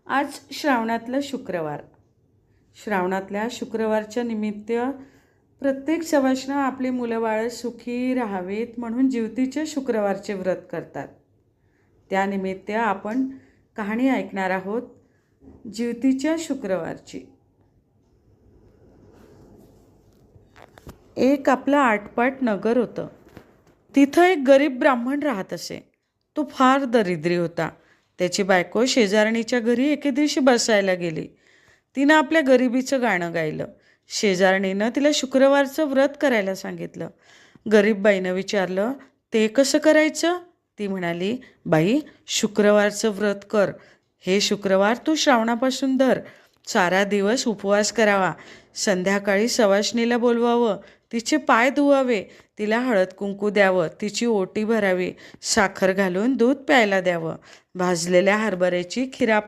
आज श्रावणातलं शुक्रवार. श्रावणातल्या शुक्रवारच्या निमित्त प्रत्येक सवाष्ण आपली मुलं बाळं सुखी राहावीत म्हणून जिवतीचे शुक्रवारचे व्रत करतात. त्यानिमित्त आपण कहाणी ऐकणार आहोत जिवतीच्या शुक्रवारची. एक आपलं आटपाट नगर होतं. तिथं एक गरीब ब्राह्मण राहत असे. तो फार दरिद्री होता. त्याची बायको शेजारणीच्या घरी एके दिवशी बसायला गेली. तिनं आपल्या गरिबीचं गाणं गायलं. शेजारणीनं तिला शुक्रवारचं व्रत करायला सांगितलं. गरीब बाईनं विचारलं, ते कसं करायचं? ती म्हणाली, बाई, शुक्रवारचं व्रत कर. हे शुक्रवार तू श्रावणापासून धर. सारा दिवस उपवास करावा. संध्याकाळी सवाष्णीला बोलवावं, तिचे पाय धुवावे, तिला हळद कुंकू द्यावं, तिची ओटी भरावी, साखर घालून दूध प्यायला द्यावं, भाजलेल्या हरभऱ्याची खिरा